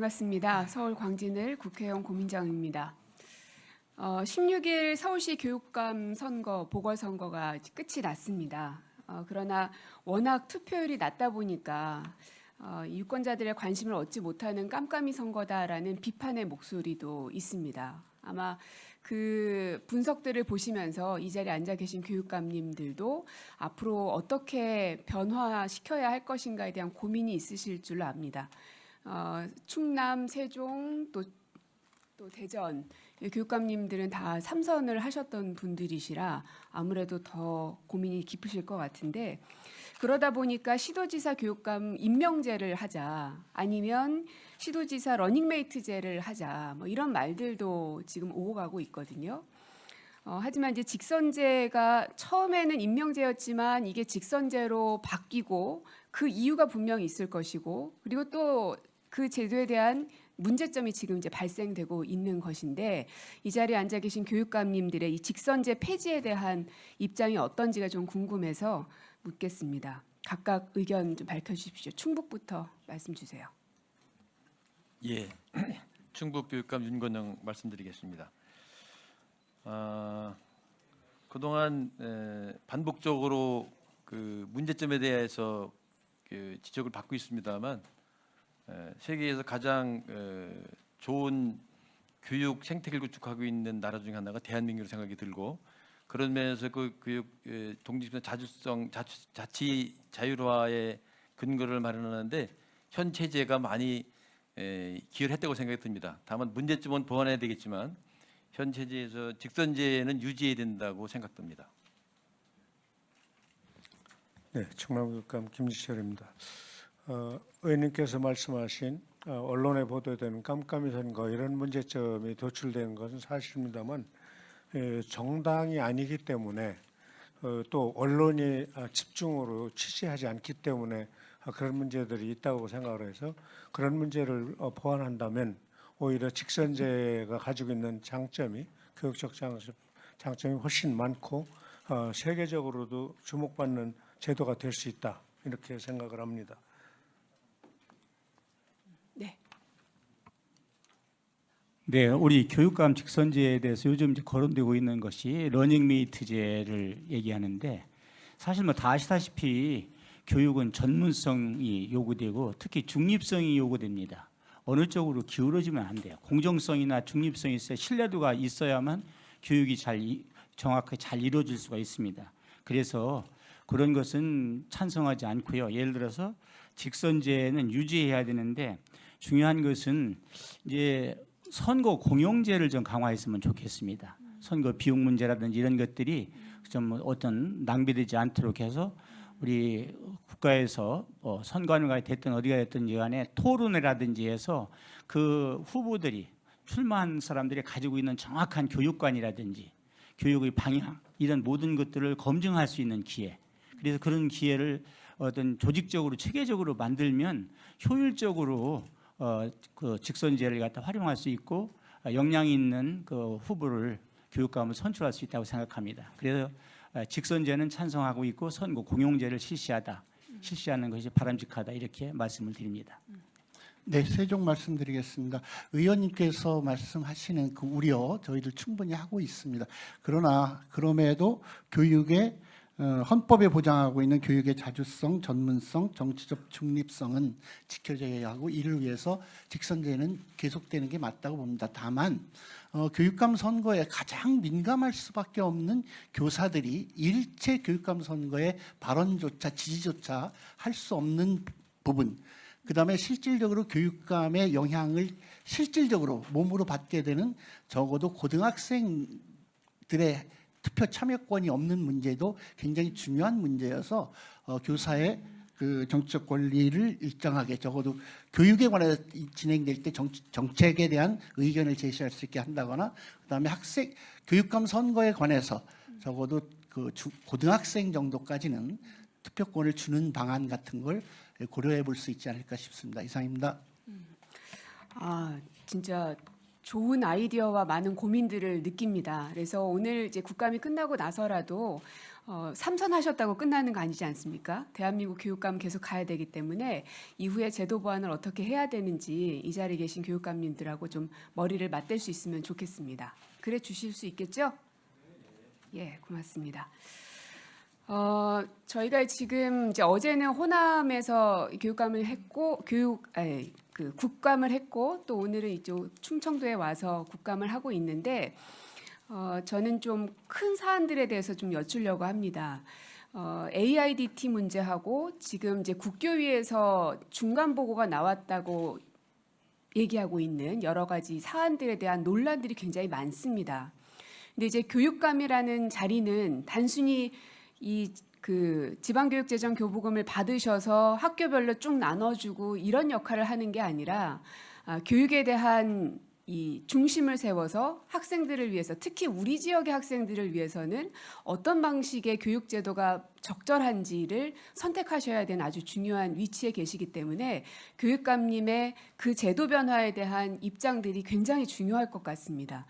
반갑습니다. 서울 광진을 국회의원 고민정입니다. 16일 서울시 교육감 선거, 보궐선거가 끝이 났습니다. 그러나 워낙 투표율이 낮다 보니까 유권자들의 관심을 얻지 못하는 깜깜이 선거다라는 비판의 목소리도 있습니다. 아마 그 분석들을 보시면서 이 자리에 앉아 계신 교육감님들도 앞으로 어떻게 변화시켜야 할 것인가에 대한 고민이 있으실 줄로 압니다. 충남, 세종, 또 대전 교육감님들은 다 3선을 하셨던 분들이시라 아무래도 더 고민이 깊으실 것 같은데, 그러다 보니까 시도지사 교육감 임명제를 하자, 아니면 시도지사 러닝메이트제를 하자, 뭐 이런 말들도 지금 오고 가고 있거든요. 하지만 이제 직선제가 처음에는 임명제였지만 이게 직선제로 바뀌고 그 이유가 분명히 있을 것이고, 그리고 또 그 제도에 대한 문제점이 지금 이제 발생되고 있는 것인데, 이 자리에 앉아 계신 교육감님들의 이 직선제 폐지에 대한 입장이 어떤지가 좀 궁금해서 묻겠습니다. 각각 의견 좀 밝혀주십시오. 충북부터 말씀 주세요. 예, 충북교육감 윤건영 말씀드리겠습니다. 그동안 반복적으로 그 문제점에 대해서 그 지적을 받고 있습니다만, 세계에서 가장 좋은 교육 생태계를 구축하고 있는 나라 중에 하나가 대한민국으로 생각이 들고, 그런 면에서 그 교육 독립성, 자주성, 자치 자율화의 근거를 마련하는데 현 체제가 많이 기여를 했다고 생각이 듭니다. 다만 문제점은 보완해야 되겠지만 현 체제에서 직선제는 유지해야 된다고 생각됩니다. 네, 충남교육감 김지철입니다. 의원님께서 말씀하신 언론에 보도되는 깜깜이 선거 이런 문제점이 도출되는 것은 사실입니다만, 정당이 아니기 때문에 또 언론이 집중으로 취재하지 않기 때문에 그런 문제들이 있다고 생각을 해서, 그런 문제를 보완한다면 오히려 직선제가 가지고 있는 장점이, 교육적 장점이 훨씬 많고 세계적으로도 주목받는 제도가 될 수 있다, 이렇게 생각을 합니다. 네, 우리 교육감 직선제에 대해서 요즘 이제 거론되고 있는 것이 러닝메이트제를 얘기하는데, 사실 뭐 다 아시다시피 교육은 전문성이 요구되고 특히 중립성이 요구됩니다. 어느 쪽으로 기울어지면 안 돼요. 공정성이나 중립성이 있어야, 신뢰도가 있어야만 교육이 정확하게 잘 이루어질 수가 있습니다. 그래서 그런 것은 찬성하지 않고요. 예를 들어서 직선제는 유지해야 되는데, 중요한 것은 이제 선거 공영제를 좀 강화했으면 좋겠습니다. 선거 비용 문제라든지 이런 것들이 좀 어떤 낭비되지 않도록 해서 우리 국가에서 선관위가 됐든 어디가 됐든 간에 토론회라든지 해서 그 후보들이, 출마한 사람들이 가지고 있는 정확한 교육관이라든지 교육의 방향, 이런 모든 것들을 검증할 수 있는 기회, 그래서 그런 기회를 어떤 조직적으로 체계적으로 만들면 효율적으로 그 직선제를 갖다 활용할 수 있고 역량 있는 그 후보를, 교육감을 선출할 수 있다고 생각합니다. 그래서 직선제는 찬성하고 있고 선거 공용제를 실시하는 것이 바람직하다, 이렇게 말씀을 드립니다. 네, 세종 말씀드리겠습니다. 의원님께서 말씀하시는 그 우려 저희들 충분히 하고 있습니다. 그러나 그럼에도 교육의 헌법에 보장하고 있는 교육의 자주성, 전문성, 정치적 중립성은 지켜져야 하고, 이를 위해서 직선제는 계속되는 게 맞다고 봅니다. 다만 교육감 선거에 가장 민감할 수밖에 없는 교사들이 일체 교육감 선거에 발언조차 지지조차 할 수 없는 부분, 그다음에 실질적으로 교육감의 영향을 실질적으로 몸으로 받게 되는 적어도 고등학생들의 투표 참여권이 없는 문제도 굉장히 중요한 문제여서 교사의 그 정치적 권리를 일정하게, 적어도 교육에 관해서 진행될 때 정책에 대한 의견을 제시할 수 있게 한다거나, 그다음에 학생 교육감 선거에 관해서 적어도 그 고등학생 정도까지는 투표권을 주는 방안 같은 걸 고려해 볼 수 있지 않을까 싶습니다. 이상입니다. 진짜 좋은 아이디어와 많은 고민들을 느낍니다. 그래서 오늘 이제 국감이 끝나고 나서라도 삼선하셨다고 끝나는 거 아니지 않습니까? 대한민국 교육감 계속 가야 되기 때문에 이후에 제도 보완을 어떻게 해야 되는지 이 자리에 계신 교육감님들하고 좀 머리를 맞댈 수 있으면 좋겠습니다. 그래 주실 수 있겠죠? 예, 고맙습니다. 저희가 지금 이제 어제는 호남에서 교육감을 했고 국감을 했고 또 오늘은 이쪽 충청도에 와서 국감을 하고 있는데 저는 좀 큰 사안들에 대해서 좀 여쭈려고 합니다. AIDT 문제하고 지금 이제 국교위에서 중간 보고가 나왔다고 얘기하고 있는 여러 가지 사안들에 대한 논란들이 굉장히 많습니다. 근데 이제 교육감이라는 자리는 단순히 지방교육재정교부금을 받으셔서 학교별로 쭉 나눠주고 이런 역할을 하는 게 아니라 교육에 대한 이 중심을 세워서 학생들을 위해서 특히 우리 지역의 학생들을 위해서는 어떤 방식의 교육 제도가 적절한지를 선택하셔야 되는 아주 중요한 위치에 계시기 때문에 교육감님의 그 제도 변화에 대한 입장들이 굉장히 중요할 것 같습니다.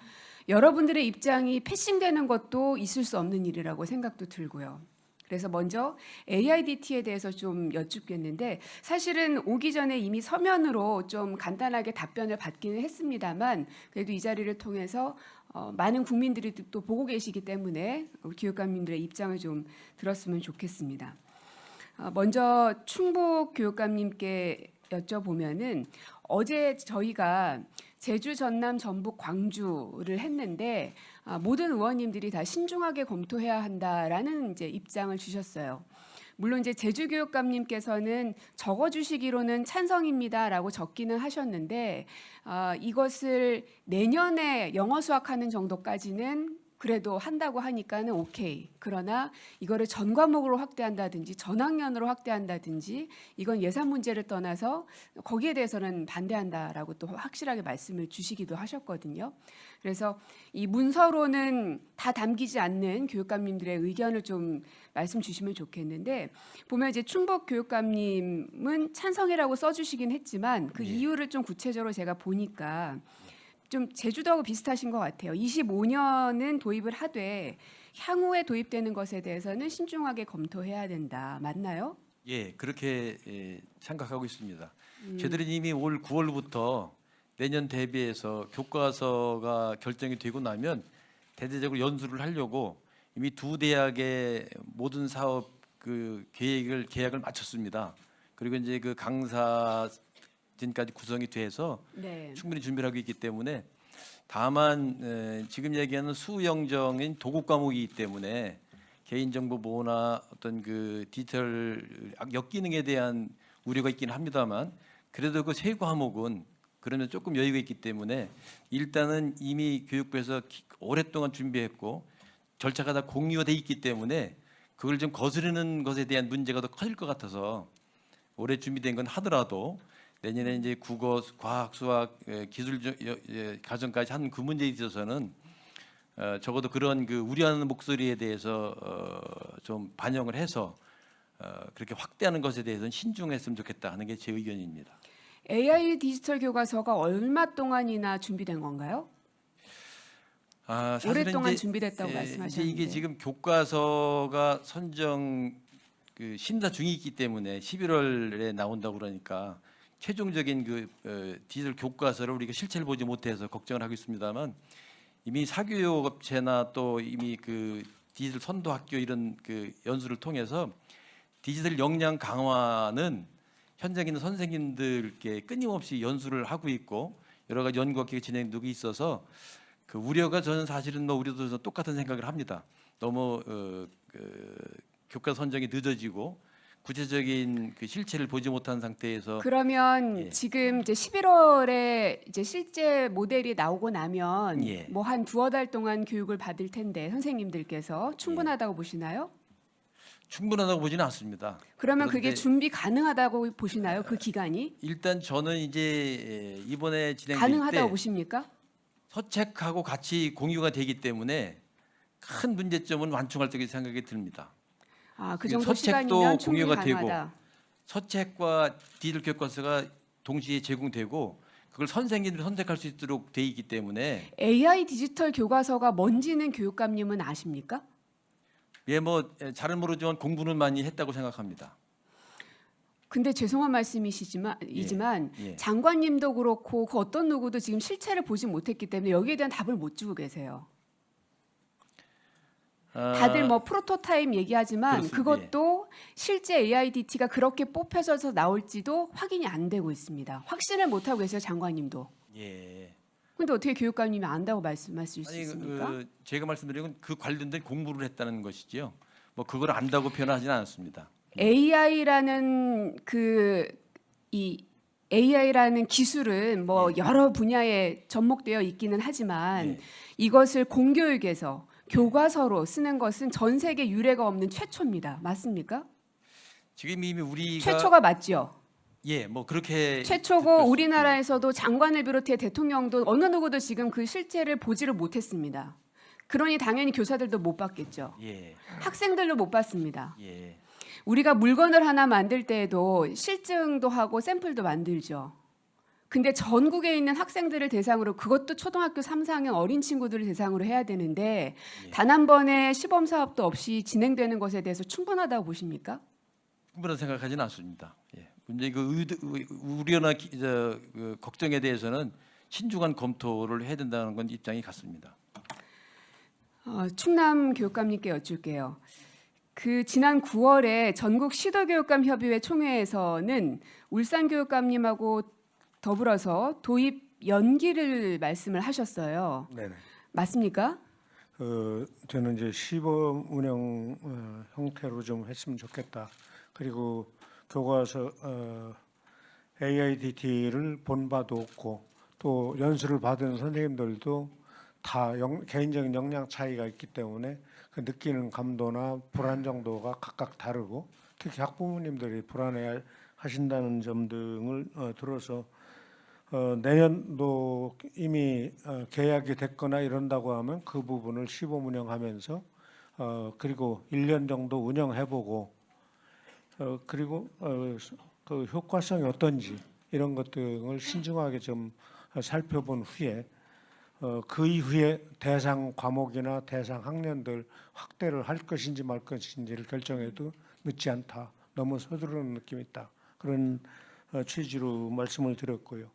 여러분들의 입장이 패싱되는 것도 있을 수 없는 일이라고 생각도 들고요. 그래서 먼저 AIDT에 대해서 좀 여쭙겠는데 사실은 오기 전에 이미 서면으로 좀 간단하게 답변을 받기는 했습니다만 그래도 이 자리를 통해서 많은 국민들이 또 보고 계시기 때문에 우리 교육감님들의 입장을 좀 들었으면 좋겠습니다. 먼저 충북 교육감님께 여쭤보면은 어제 저희가 제주, 전남, 전북, 광주를 했는데 모든 의원님들이 다 신중하게 검토해야 한다라는 이제 입장을 주셨어요. 물론 이제 제주교육감님께서는 적어주시기로는 찬성입니다라고 적기는 하셨는데 이것을 내년에 영어 수학하는 정도까지는 그래도 한다고 하니까는 오케이. 그러나 이거를 전 과목으로 확대한다든지 전학년으로 확대한다든지 이건 예산 문제를 떠나서 거기에 대해서는 반대한다라고 또 확실하게 말씀을 주시기도 하셨거든요. 그래서 이 문서로는 다 담기지 않는 교육감님들의 의견을 좀 말씀 주시면 좋겠는데 보면 이제 충북 교육감님은 찬성이라고 써주시긴 했지만 그 이유를 좀 구체적으로 제가 보니까 좀 제주도하고 비슷하신 것 같아요. 25년은 도입을 하되 향후에 도입되는 것에 대해서는 신중하게 검토해야 된다. 맞나요? 예, 그렇게 생각하고 있습니다. 저희들은 이미 올 9월부터 내년 대비해서 교과서가 결정이 되고 나면 대대적으로 연수를 하려고 이미 두 대학의 모든 사업 계약을 마쳤습니다. 그리고 이제 그 강사진까지 구성이 돼서 네. 충분히 준비를 하고 있기 때문에 다만 지금 얘기하는 수영정인 도국 과목이기 때문에 개인정보 보호나 어떤 그 디지털 역기능에 대한 우려가 있긴 합니다만 그래도 그 세 과목은 그러면 조금 여유가 있기 때문에 일단은 이미 교육부에서 오랫동안 준비했고 절차가 다 공유가 돼 있기 때문에 그걸 좀 거스르는 것에 대한 문제가 더 커질 것 같아서 올해 준비된 건 하더라도 내년에 이제 국어, 과학, 수학, 기술 과정까지 한 그 문제에 있어서는 적어도 그런 그 우려하는 목소리에 대해서 좀 반영을 해서 그렇게 확대하는 것에 대해서는 신중했으면 좋겠다 하는 게 제 의견입니다. AI 디지털 교과서가 얼마 동안이나 준비된 건가요? 사실은 오랫동안 이제, 준비됐다고 이제 말씀하셨는데 이게 지금 교과서가 선정 심사 중이기 때문에 11월에 나온다고 그러니까 최종적인 디지털 교과서를 우리가 실체를 보지 못해서 걱정을 하고 있습니다만 이미 사교육업체나 또 이미 그 디지털 선도학교 이런 그 연수를 통해서 디지털 역량 강화는 현장에 있는 선생님들께 끊임없이 연수를 하고 있고 여러 가지 연구가 진행되고 있어서 그 우려가 저는 사실은 우리도 똑같은 생각을 합니다. 너무 교과 선정이 늦어지고 구체적인 그 실체를 보지 못한 상태에서 그러면 예. 지금 이제 11월에 이제 실제 모델이 나오고 나면 예. 뭐 한 두어 달 동안 교육을 받을 텐데 선생님들께서 충분하다고 보시나요? 충분하다고 보지는 않습니다. 그러면 그런데 그게 준비 가능하다고 보시나요? 그 기간이 일단 저는 이제 이번에 진행될 가능하다고 때 보십니까? 서책하고 같이 공유가 되기 때문에 큰 문제점은 완충할 때까지 생각이 듭니다. 그 이게 정도 서책도 시간이면 충분히 공유가 되고 가능하다. 서책과 디지털 교과서가 동시에 제공되고 그걸 선생님들이 선택할 수 있도록 돼 있기 때문에 AI 디지털 교과서가 뭔지는 교육감님은 아십니까? 뭐 잘은 모르지만 공부는 많이 했다고 생각합니다. 근데 죄송한 말씀이시지만 예. 장관님도 그렇고 그 어떤 누구도 지금 실체를 보지 못했기 때문에 여기에 대한 답을 못 주고 계세요. 다들 뭐 프로토타입 얘기하지만 그렇습니다. 그것도 실제 AIDT가 그렇게 뽑혀져서 나올지도 확인이 안 되고 있습니다. 확신을 못 하고 계세요, 장관님도. 예. 근데 어떻게 교육감님이 안다고 말씀하실 수 아니 있습니까? 제가 말씀드린 건 그 관련된 공부를 했다는 것이지요. 뭐 그걸 안다고 표현하지는 않았습니다. AI라는 이 AI라는 기술은 뭐 여러 분야에 접목되어 있기는 하지만 예. 이것을 공교육에서 교과서로 쓰는 것은 전 세계 유례가 없는 최초입니다. 맞습니까? 지금 이미 우리가 최초가 맞죠. 뭐 그렇게 최초고 듣고 우리나라에서도 장관을 비롯해 대통령도 어느 누구도 지금 그 실체를 보지를 못했습니다. 그러니 당연히 교사들도 못 봤겠죠. 예. 학생들도 못 봤습니다. 예. 우리가 물건을 하나 만들 때에도 실증도 하고 샘플도 만들죠. 근데 전국에 있는 학생들을 대상으로 그것도 초등학교 3, 4학년 어린 친구들을 대상으로 해야 되는데 단 한 번의 시범 사업도 없이 진행되는 것에 대해서 충분하다고 보십니까? 충분한 생각하지는 않습니다. 예. 문제 그 우려나 그 걱정에 대해서는 신중한 검토를 해야 된다는 건 입장이 같습니다. 충남 교육감님께 여쭐게요. 그 지난 9월에 전국 시도교육감 협의회 총회에서는 울산 교육감님하고 더불어서 도입 연기를 말씀을 하셨어요. 네네. 맞습니까? 저는 이제 시범 운영 형태로 좀 했으면 좋겠다. 그리고 교과서 AIDT를 본 바도 없고 또 연수를 받은 선생님들도 다 개인적인 역량 차이가 있기 때문에 그 느끼는 감도나 불안 정도가 각각 다르고 특히 학부모님들이 불안해 하신다는 점 등을 들어서 내년도 이미 계약이 됐거나 이런다고 하면 그 부분을 시범 운영하면서 그리고 1년 정도 운영해보고 그리고 그 효과성이 어떤지 이런 것 등을 신중하게 좀 살펴본 후에 그 이후에 대상 과목이나 대상 학년들 확대를 할 것인지 말 것인지를 결정해도 늦지 않다. 너무 서두르는 느낌이 있다. 그런 취지로 말씀을 드렸고요.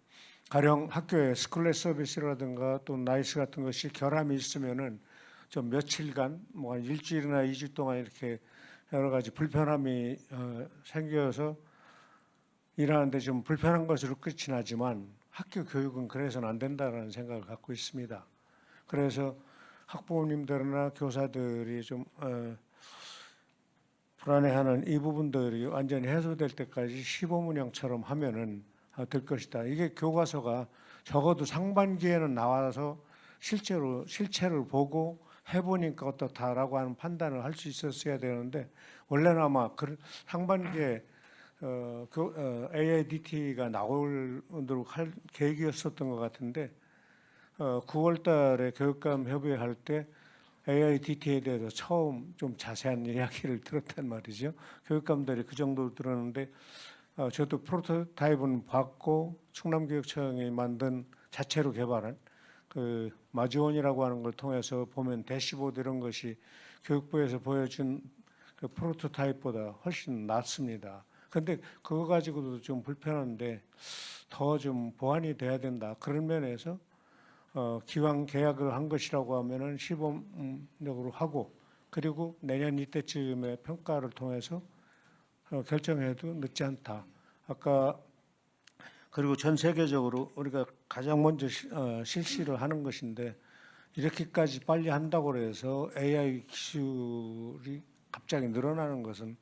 가령 학교에 스쿨렛 서비스라든가 또 나이스 같은 것이 결함이 있으면은 좀 며칠간 뭐 한 일주일이나 2주 동안 이렇게 여러 가지 불편함이 생겨서 일하는데 좀 불편한 것으로 끝이 나지만 학교 교육은 그래서는 안 된다는 생각을 갖고 있습니다. 그래서 학부모님들이나 교사들이 좀 불안해하는 이 부분들이 완전히 해소될 때까지 시범 운영처럼 하면은 될 것이다. 이게 교과서가 적어도 상반기에는 나와서 실체를 보고 해보니까 어떻다라고 하는 판단을 할 수 있었어야 되는데 원래는 아마 상반기에 AIDT가 나오도록 할 계획이었었던 것 같은데 9월달에 교육감 협의할 때 AIDT에 대해서 처음 좀 자세한 이야기를 들었단 말이죠. 교육감들이 그 정도로 들었는데 저도 프로토타입은 봤고 충남교육청이 만든 자체로 개발한 그 마주원이라고 하는 걸 통해서 보면 대시보드 이런 것이 교육부에서 보여준 그 프로토타입보다 훨씬 낫습니다. 그런데 그거 가지고도 좀 불편한데 더 좀 보완이 돼야 된다. 그런 면에서 기왕 계약을 한 것이라고 하면은 시범적으로 하고 그리고 내년 이때쯤에 평가를 통해서 결정해도 늦지 않다. 아까 그리고 전 세계적으로 우리가 가장 먼저 실시를 하는 것인데 이렇게까지 빨리 한다고 해서 AI 기술이 갑자기 늘어나는 것은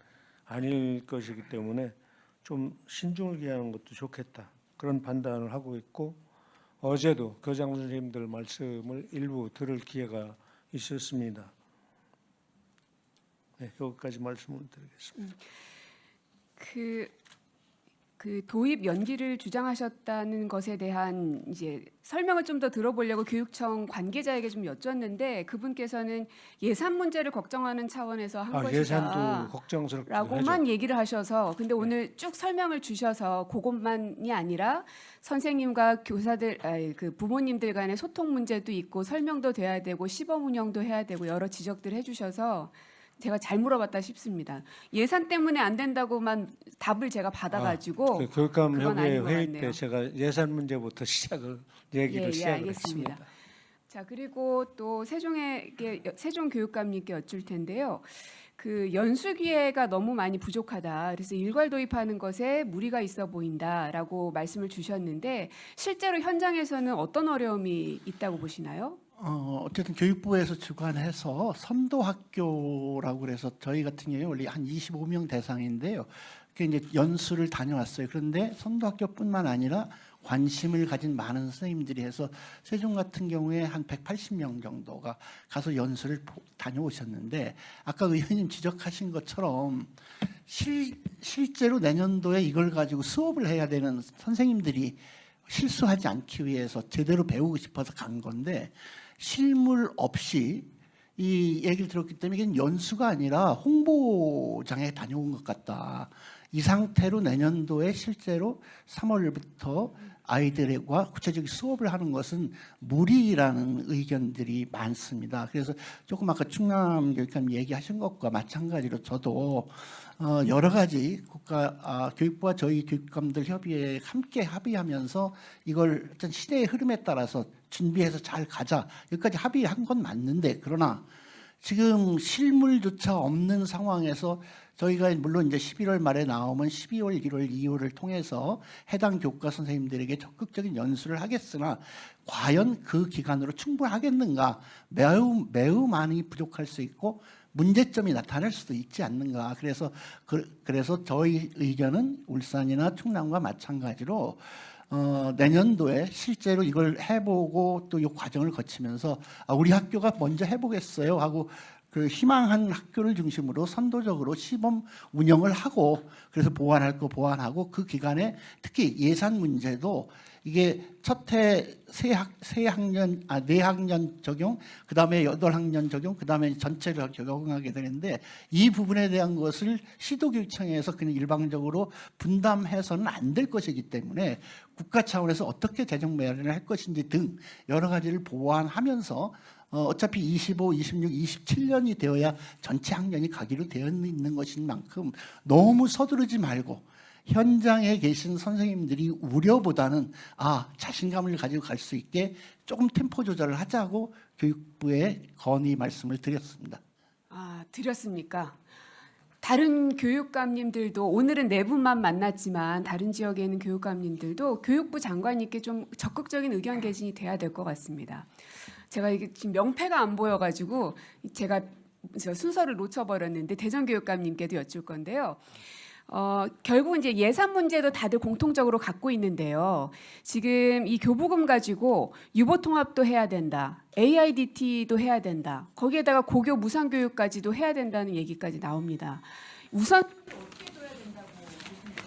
아닐 것이기 때문에 좀 신중을 기하는 것도 좋겠다. 그런 판단을 하고 있고 어제도 교장 선생님들 말씀을 일부 들을 기회가 있었습니다. 네, 여기까지 말씀을 드리겠습니다. 그 그 도입 연기를 주장하셨다는 것에 대한 이제 설명을 좀 더 들어보려고 교육청 관계자에게 좀 여쭈었는데 그분께서는 예산 문제를 걱정하는 차원에서 한 것이다. 예산도 걱정스럽긴 하죠. 라고만 얘기를 하셔서 근데 오늘 쭉 설명을 주셔서 그것만이 아니라 선생님과 교사들 그 부모님들 간의 소통 문제도 있고 설명도 돼야 되고 시범 운영도 해야 되고 여러 지적들을 해주셔서 제가 잘 물어봤다 싶습니다. 예산 때문에 안 된다고만 답을 제가 받아가지고 그 교육감 그건 협의회 아닌 것 회의 같네요. 때 제가 예산 문제부터 얘기를 시작을 알겠습니다. 했습니다. 자 그리고 또 세종교육감님께 여쭐 텐데요. 그 연수 기회가 너무 많이 부족하다. 그래서 일괄 도입하는 것에 무리가 있어 보인다라고 말씀을 주셨는데 실제로 현장에서는 어떤 어려움이 있다고 보시나요? 어쨌든 교육부에서 주관해서 선도학교라고 그래서 저희 같은 경우에 원래 한 25명 대상인데요. 그 이제 연수를 다녀왔어요. 그런데 선도학교뿐만 아니라 관심을 가진 많은 선생님들이 해서 세종 같은 경우에 한 180명 정도가 가서 연수를 다녀오셨는데 아까 의원님 지적하신 것처럼 실제로 내년도에 이걸 가지고 수업을 해야 되는 선생님들이 실수하지 않기 위해서 제대로 배우고 싶어서 간 건데 실물 없이 이 얘기를 들었기 때문에 이게 연수가 아니라 홍보장에 다녀온 것 같다. 이 상태로 내년도에 실제로 3월부터 아이들과 구체적인 수업을 하는 것은 무리라는 의견들이 많습니다. 그래서 조금 아까 충남교육감 얘기하신 것과 마찬가지로 저도 여러 가지 교육부와 저희 교육감들 협의회에 함께 합의하면서 이걸 어떤 시대의 흐름에 따라서 준비해서 잘 가자. 여기까지 합의한 건 맞는데 그러나 지금 실물조차 없는 상황에서 저희가 물론 이제 11월 말에 나오면 12월, 1월, 2월을 통해서 해당 교과 선생님들에게 적극적인 연수를 하겠으나 과연 그 기간으로 충분하겠는가? 매우 많이 부족할 수 있고 문제점이 나타날 수도 있지 않는가. 그래서 저희 의견은 울산이나 충남과 마찬가지로 내년도에 실제로 이걸 해보고 또 이 과정을 거치면서 우리 학교가 먼저 해보겠어요 하고 그 희망한 학교를 중심으로 선도적으로 시범 운영을 하고 그래서 보완할 거 보완하고 그 기간에 특히 예산 문제도 이게 첫해 네 학년 적용, 그 다음에 8학년 적용, 그 다음에 전체를 적용하게 되는데 이 부분에 대한 것을 시도교육청에서 그냥 일방적으로 분담해서는 안 될 것이기 때문에 국가 차원에서 어떻게 재정 마련을 할 것인지 등 여러 가지를 보완하면서 어차피 25, 26, 27년이 되어야 전체 학년이 가기로 되어 있는 것인 만큼 너무 서두르지 말고 현장에 계신 선생님들이 우려보다는 자신감을 가지고 갈 수 있게 조금 템포 조절을 하자고 교육부에 건의 말씀을 드렸습니다. 드렸습니까? 다른 교육감님들도 오늘은 네 분만 만났지만 다른 지역에 있는 교육감님들도 교육부 장관님께 좀 적극적인 의견 개진이 돼야 될 것 같습니다. 제가 이게 지금 명패가 안 보여가지고 제가 순서를 놓쳐버렸는데 대전교육감님께도 여쭐 건데요. 결국 이제 예산 문제도 다들 공통적으로 갖고 있는데요. 지금 이 교부금 가지고 유보통합도 해야 된다. AIDT도 해야 된다. 거기에다가 고교 무상교육까지도 해야 된다는 얘기까지 나옵니다. 우선 어떻게 둬야 된다고 보십니까?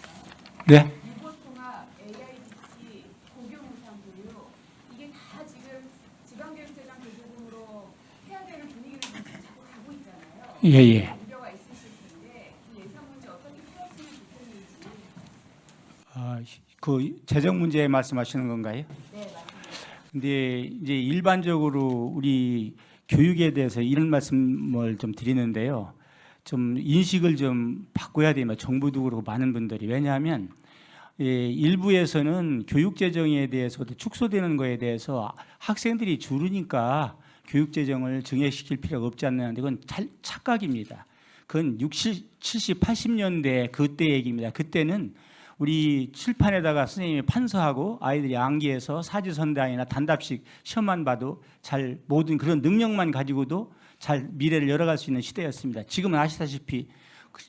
네. 유보통합, AIDT, 고교 무상교육 이게 다 지금 지방교육재정 교부금으로 해야 되는 분위기를 자꾸 가고 있잖아요. 예. 우려가 있으실 텐데 이 예산 문제 어떻게 풀었으면 좋겠는지. 그 재정 문제 말씀하시는 건가요? 네, 맞습니다. 근데 이제 일반적으로 우리 교육에 대해서 이런 말씀을 좀 드리는데요. 좀 인식을 좀 바꿔야 됩니다. 정부도 그렇고 많은 분들이. 왜냐하면 일부에서는 교육 재정에 대해서도 축소되는 거에 대해서 학생들이 줄으니까 교육 재정을 증액시킬 필요가 없지 않느냐. 그건 착각입니다. 그건 60, 70, 80년대 그때 얘기입니다. 그때는 우리 칠판에다가 선생님이 판서하고 아이들이 암기해서 사지선다이나 단답식 시험만 봐도 잘 모든 그런 능력만 가지고도 잘 미래를 열어갈 수 있는 시대였습니다. 지금은 아시다시피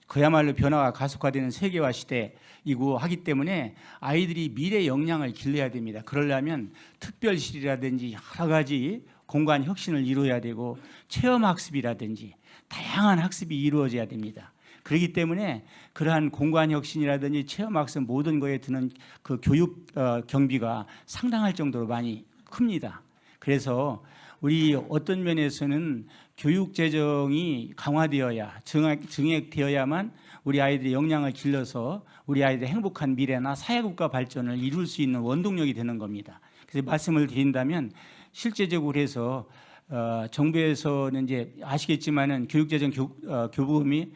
그야말로 변화가 가속화되는 세계화 시대이고 하기 때문에 아이들이 미래 역량을 길러야 됩니다. 그러려면 특별실이라든지 여러 가지 공간 혁신을 이루어야 되고 체험학습이라든지 다양한 학습이 이루어져야 됩니다. 그렇기 때문에 그러한 공간 혁신이라든지 체험학습 모든 거에 드는 그 교육 경비가 상당할 정도로 많이 큽니다. 그래서 우리 어떤 면에서는 교육 재정이 강화되어야 증액되어야만 우리 아이들의 역량을 길러서 우리 아이들의 행복한 미래나 사회국가 발전을 이룰 수 있는 원동력이 되는 겁니다. 그래서 말씀을 드린다면 실제적으로 해서 정부에서는 이제 아시겠지만은 교육재정 교부금이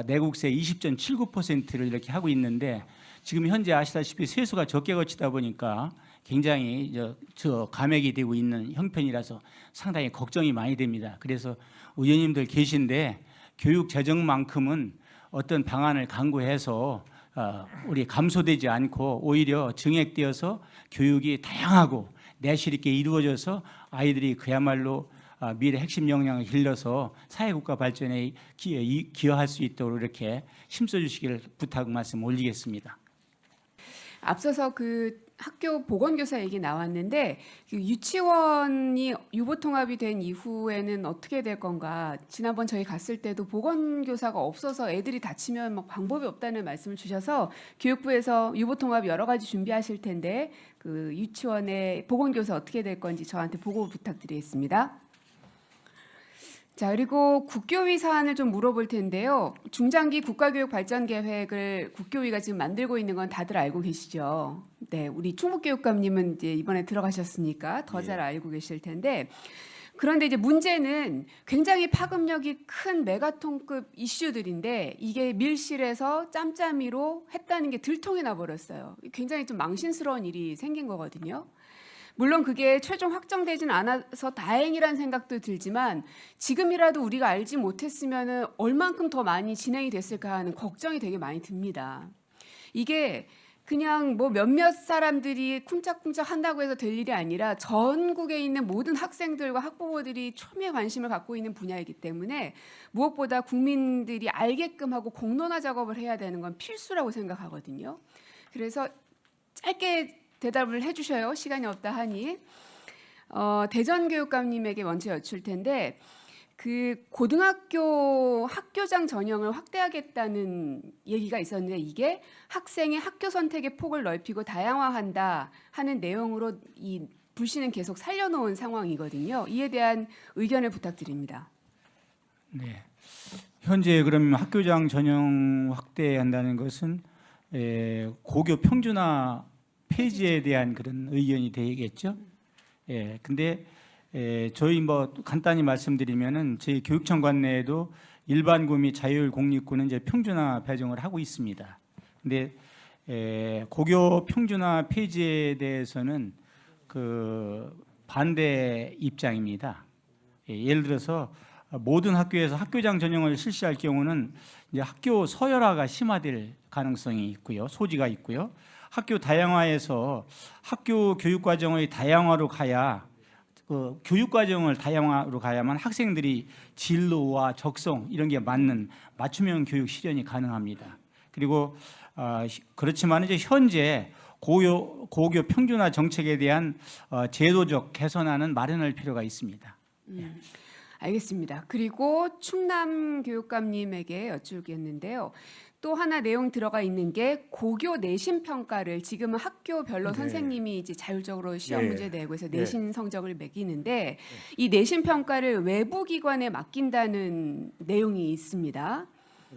내국세 20.79%를 이렇게 하고 있는데 지금 현재 아시다시피 세수가 적게 거치다 보니까 굉장히 저 감액이 되고 있는 형편이라서 상당히 걱정이 많이 됩니다. 그래서 의원님들 계신데 교육 재정만큼은 어떤 방안을 강구해서 우리 감소되지 않고 오히려 증액되어서 교육이 다양하고 내실 있게 이루어져서 아이들이 그야말로 미래 핵심 역량을 길러서 사회국가 발전에 기여할 수 있도록 이렇게 힘써주시기를 부탁 말씀 올리겠습니다. 앞서서 그 학교 보건교사 얘기 나왔는데 그 유치원이 유보통합이 된 이후에는 어떻게 될 건가? 지난번 저희 갔을 때도 보건교사가 없어서 애들이 다치면 막 방법이 없다는 말씀을 주셔서 교육부에서 유보통합 여러 가지 준비하실 텐데 그 유치원의 보건교사 어떻게 될 건지 저한테 보고 부탁드리겠습니다. 자, 그리고 국교위 사안을 좀 물어볼 텐데요. 중장기 국가교육 발전 계획을 국교위가 지금 만들고 있는 건 다들 알고 계시죠? 네, 우리 충북교육감님은 이제 이번에 들어가셨으니까 더 잘 알고 계실 텐데, 그런데 이제 문제는 굉장히 파급력이 큰 메가톤급 이슈들인데 이게 밀실에서 짬짬이로 했다는 게 들통이 나버렸어요. 굉장히 좀 망신스러운 일이 생긴 거거든요. 물론 그게 최종 확정되진 않아서 다행이라는 생각도 들지만 지금이라도 우리가 알지 못했으면 얼만큼 더 많이 진행이 됐을까 하는 걱정이 되게 많이 듭니다. 이게 그냥 뭐 몇몇 사람들이 쿵짝쿵짝 한다고 해서 될 일이 아니라 전국에 있는 모든 학생들과 학부모들이 초미의 관심을 갖고 있는 분야이기 때문에 무엇보다 국민들이 알게끔 하고 공론화 작업을 해야 되는 건 필수라고 생각하거든요. 그래서 짧게 대답을 해주셔요. 시간이 없다 하니. 대전교육감님에게 먼저 여쭐 텐데 그 고등학교 학교장 전형을 확대하겠다는 얘기가 있었는데 이게 학생의 학교 선택의 폭을 넓히고 다양화한다 하는 내용으로 이 불씨는 계속 살려놓은 상황이거든요. 이에 대한 의견을 부탁드립니다. 네. 현재 그럼 학교장 전형 확대한다는 것은 고교 평준화 폐지에 대한 그런 의견이 되겠죠. 근데 저희 뭐 간단히 말씀드리면은 저희 교육청 관내에도 일반고 및 자율 공립고는 이제 평준화 배정을 하고 있습니다. 근데 고교 평준화 폐지에 대해서는 그 반대 입장입니다. 예를 들어서 모든 학교에서 학교장 전형을 실시할 경우는 이제 학교 서열화가 심화될 가능성이 있고요, 소지가 있고요. 학교 다양화에서 학교 교육 과정의 다양화로 가야 교육 과정을 다양화로 가야만 학생들이 진로와 적성 이런 게 맞는 맞춤형 교육 실현이 가능합니다. 그리고 그렇지만 이제 현재 고교 평준화 정책에 대한 제도적 개선안은 마련할 필요가 있습니다. 알겠습니다. 그리고 충남 교육감님에게 여쭈겠는데요. 또 하나 내용 들어가 있는 게 고교 내신 평가를 지금은 학교별로 네. 선생님이 이제 자율적으로 시험 예. 문제 내고 해서 네. 내신 성적을 매기는데 이 내신 평가를 외부 기관에 맡긴다는 내용이 있습니다.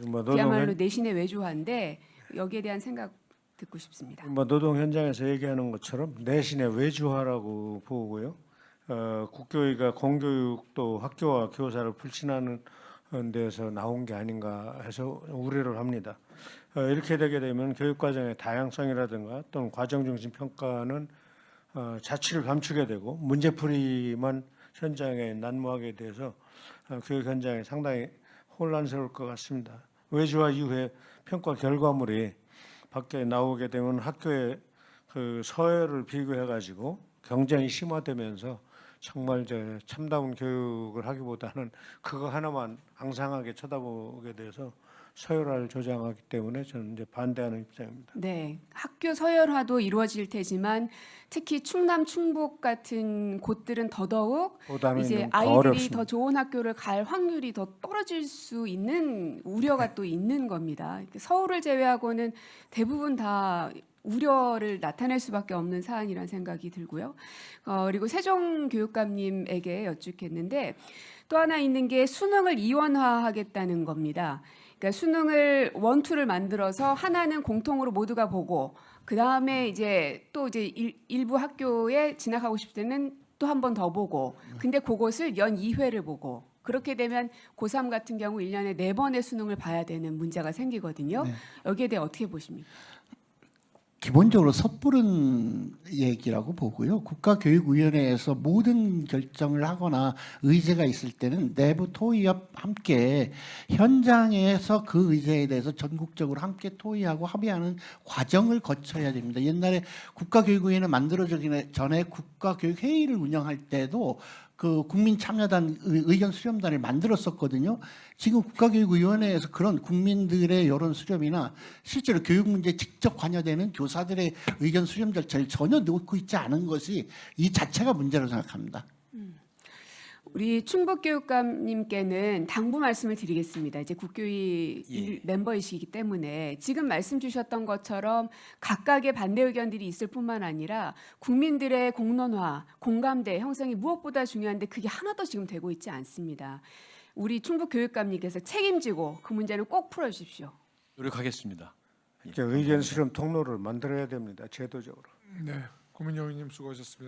뭐 그야말로 내신의 외주화인데 여기에 대한 생각 듣고 싶습니다. 뭐 노동 현장에서 얘기하는 것처럼 내신의 외주화라고 보고요. 국교위가 공교육도 학교와 교사를 불신하는 데서 나온 게 아닌가 해서 우려를 합니다. 이렇게 되게 되면 교육과정의 다양성이라든가 또는 과정중심 평가는 자취를 감추게 되고 문제풀이만 현장에 난무하게 돼서 교육 현장이 상당히 혼란스러울 것 같습니다. 외주화 이후에 평가 결과물이 밖에 나오게 되면 학교의 그 서열을 비교해 가지고 경쟁이 심화되면서 정말 참다운 교육을 하기보다는 그거 하나만 앙상하게 쳐다보게 돼서 서열화를 조장하기 때문에 저는 이제 반대하는 입장입니다. 네, 학교 서열화도 이루어질 테지만 특히 충남, 충북 같은 곳들은 더더욱 보다는 이제 더 아이들이 어렵습니다. 더 좋은 학교를 갈 확률이 더 떨어질 수 있는 우려가 또 있는 겁니다. 서울을 제외하고는 대부분 다 우려를 나타낼 수밖에 없는 사안이라는 생각이 들고요. 그리고 세종교육감님에게 여쭙겠는데 또 하나 있는 게 수능을 이원화하겠다는 겁니다. 그러니까 수능을 원투를 만들어서 하나는 공통으로 모두가 보고 그 다음에 이제 또 이제 일부 학교에 진학하고 싶을 때는 또 한 번 더 보고 근데 그것을 연 2회를 보고 그렇게 되면 고3 같은 경우 1년에 4번의 수능을 봐야 되는 문제가 생기거든요. 네. 여기에 대해 어떻게 보십니까? 기본적으로 섣부른 얘기라고 보고요. 국가교육위원회에서 모든 결정을 하거나 의제가 있을 때는 내부 토의와 함께 현장에서 그 의제에 대해서 전국적으로 함께 토의하고 합의하는 과정을 거쳐야 됩니다. 옛날에 국가교육위원회 만들어지기 전에 국가교육회의를 운영할 때도 그 국민참여단 의견 수렴단을 만들었었거든요. 지금 국가교육위원회에서 그런 국민들의 여론 수렴이나 실제로 교육 문제에 직접 관여되는 교사들의 의견 수렴 절차를 전혀 놓고 있지 않은 것이 이 자체가 문제라고 생각합니다. 우리 충북교육감님께는 당부 말씀을 드리겠습니다. 이제 국교위 예. 멤버이시기 때문에 지금 말씀 주셨던 것처럼 각각의 반대 의견들이 있을 뿐만 아니라 국민들의 공론화, 공감대 형성이 무엇보다 중요한데 그게 하나도 지금 되고 있지 않습니다. 우리 충북교육감님께서 책임지고 그 문제는 꼭 풀어주십시오. 노력하겠습니다. 예. 이제 의견 수렴 통로를 만들어야 됩니다. 제도적으로. 네, 고민영 의원님 수고하셨습니다.